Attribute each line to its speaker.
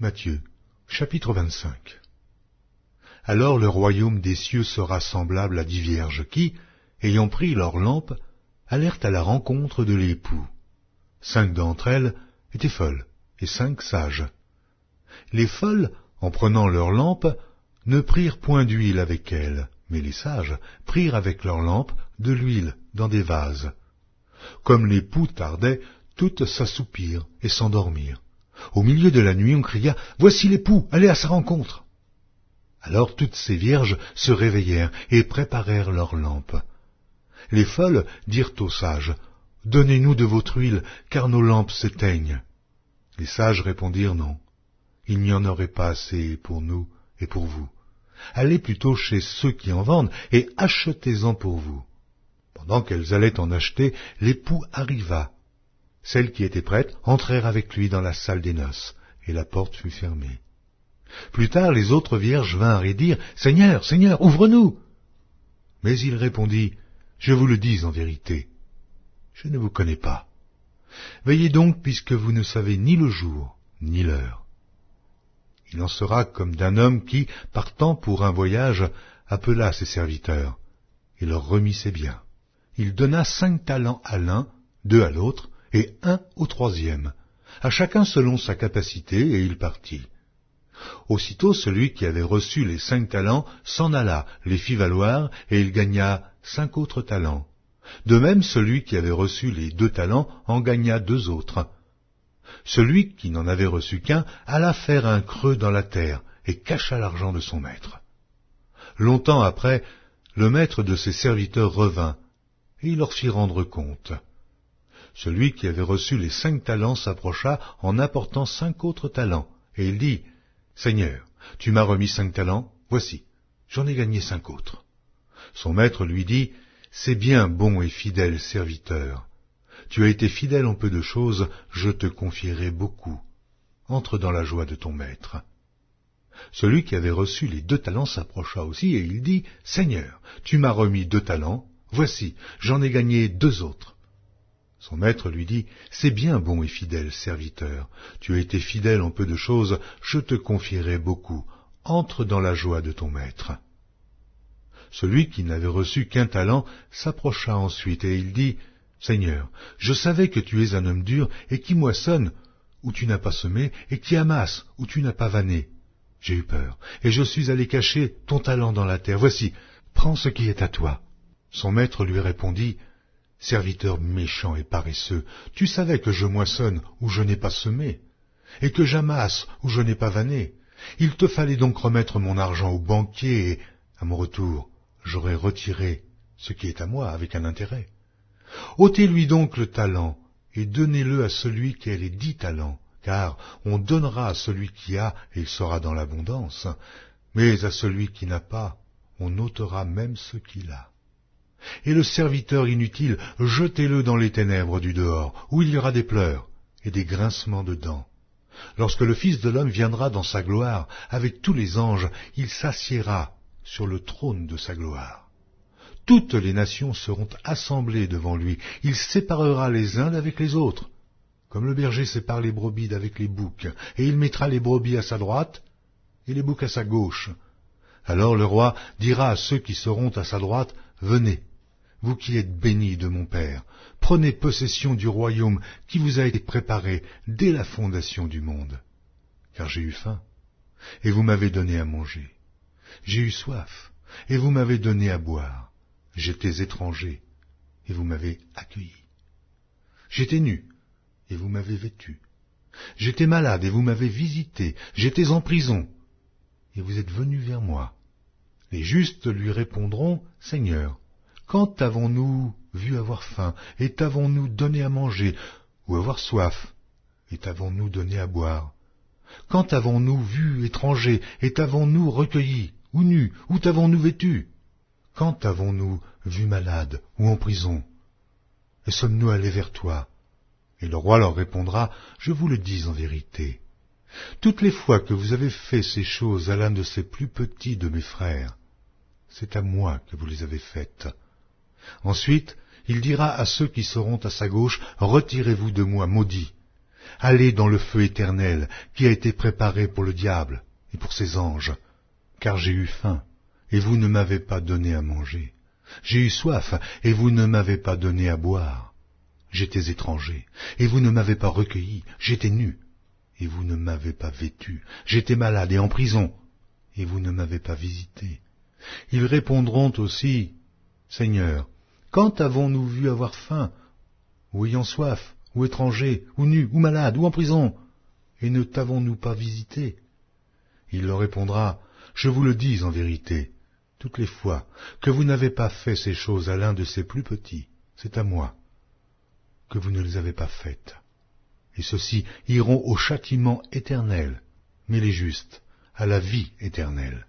Speaker 1: Matthieu, chapitre 25. Alors le royaume des cieux sera semblable à 10 vierges qui, ayant pris leurs lampes, allèrent à la rencontre de l'époux. 5 d'entre elles étaient folles, et 5 sages. Les folles, en prenant leurs lampes, ne prirent point d'huile avec elles, mais les sages prirent avec leurs lampes de l'huile dans des vases. Comme l'époux tardait, toutes s'assoupirent et s'endormirent. Au milieu de la nuit, on cria « Voici l'époux, allez à sa rencontre !» Alors toutes ces vierges se réveillèrent et préparèrent leurs lampes. Les folles dirent aux sages « Donnez-nous de votre huile, car nos lampes s'éteignent. » Les sages répondirent « Non, il n'y en aurait pas assez pour nous et pour vous. Allez plutôt chez ceux qui en vendent et achetez-en pour vous. » Pendant qu'elles allaient en acheter, l'époux arriva. Celles qui étaient prêtes entrèrent avec lui dans la salle des noces, et la porte fut fermée. Plus tard, les autres vierges vinrent et dirent « Seigneur, Seigneur, ouvre-nous » Mais il répondit « Je vous le dis en vérité, je ne vous connais pas. Veillez donc, puisque vous ne savez ni le jour, ni l'heure. » Il en sera comme d'un homme qui, partant pour un voyage, appela ses serviteurs, et leur remit ses biens. Il donna 5 talents à l'un, 2 à l'autre, et 1 au troisième, à chacun selon sa capacité, et il partit. Aussitôt celui qui avait reçu les 5 talents s'en alla, les fit valoir, et il gagna 5 autres talents. De même celui qui avait reçu les 2 talents en gagna 2 autres. Celui qui n'en avait reçu qu'un alla faire un creux dans la terre, et cacha l'argent de son maître. Longtemps après, le maître de ses serviteurs revint, et il leur fit rendre compte. Celui qui avait reçu les 5 talents s'approcha en apportant 5 autres talents, et il dit, « Seigneur, tu m'as remis 5 talents, voici, j'en ai gagné 5 autres. » Son maître lui dit, « C'est bien, bon et fidèle serviteur. Tu as été fidèle en peu de choses, je te confierai beaucoup. Entre dans la joie de ton maître. » Celui qui avait reçu les 2 talents s'approcha aussi, et il dit, « Seigneur, tu m'as remis 2 talents, voici, j'en ai gagné 2 autres. » Son maître lui dit, « C'est bien, bon et fidèle serviteur. Tu as été fidèle en peu de choses, je te confierai beaucoup. Entre dans la joie de ton maître. » Celui qui n'avait reçu qu'un talent s'approcha ensuite, et il dit, « Seigneur, je savais que tu es un homme dur, et qui moissonne où tu n'as pas semé, et qui amasse où tu n'as pas vanné. J'ai eu peur, et je suis allé cacher ton talent dans la terre. Voici, prends ce qui est à toi. » Son maître lui répondit, « Serviteur méchant et paresseux, tu savais que je moissonne où je n'ai pas semé, et que j'amasse où je n'ai pas vanné. Il te fallait donc remettre mon argent au banquier, et, à mon retour, j'aurais retiré ce qui est à moi avec un intérêt. Ôtez-lui donc le talent, et donnez-le à celui qui a les 10 talents, car on donnera à celui qui a, et il sera dans l'abondance, mais à celui qui n'a pas, on ôtera même ce qu'il a. Et le serviteur inutile, jetez-le dans les ténèbres du dehors, où il y aura des pleurs et des grincements de dents. Lorsque le Fils de l'homme viendra dans sa gloire, avec tous les anges, il s'assiera sur le trône de sa gloire. Toutes les nations seront assemblées devant lui, il séparera les uns d'avec les autres, comme le berger sépare les brebis d'avec les boucs, et il mettra les brebis à sa droite et les boucs à sa gauche. Alors le roi dira à ceux qui seront à sa droite, « Venez, vous qui êtes bénis de mon Père, prenez possession du royaume qui vous a été préparé dès la fondation du monde. Car j'ai eu faim, et vous m'avez donné à manger. J'ai eu soif, et vous m'avez donné à boire. J'étais étranger, et vous m'avez accueilli. J'étais nu, et vous m'avez vêtu. J'étais malade, et vous m'avez visité. J'étais en prison, et vous êtes venus vers moi. » Les justes lui répondront, « Seigneur, quand avons-nous vu avoir faim, et t'avons-nous donné à manger, ou avoir soif, et t'avons-nous donné à boire? Quand avons-nous vu étranger, et t'avons-nous recueilli, ou nu, ou t'avons-nous vêtu? Quand avons-nous vu malade, ou en prison, et sommes-nous allés vers toi? » Et le roi leur répondra, « Je vous le dis en vérité, toutes les fois que vous avez fait ces choses à l'un de ces plus petits de mes frères, c'est à moi que vous les avez faites. » Ensuite, il dira à ceux qui seront à sa gauche, « Retirez-vous de moi, maudits, allez dans le feu éternel qui a été préparé pour le diable et pour ses anges, car j'ai eu faim, et vous ne m'avez pas donné à manger. J'ai eu soif, et vous ne m'avez pas donné à boire. J'étais étranger, et vous ne m'avez pas recueilli. J'étais nu, et vous ne m'avez pas vêtu. J'étais malade et en prison, et vous ne m'avez pas visité. Ils répondront aussi, Seigneur, quand avons-nous vu avoir faim, ou ayant soif, ou étranger, ou nu, ou malade, ou en prison, et ne t'avons-nous pas visité? Il leur répondra, je vous le dis en vérité, toutes les fois que vous n'avez pas fait ces choses à l'un de ces plus petits, c'est à moi que vous ne les avez pas faites. Et ceux-ci iront au châtiment éternel, mais les justes à la vie éternelle.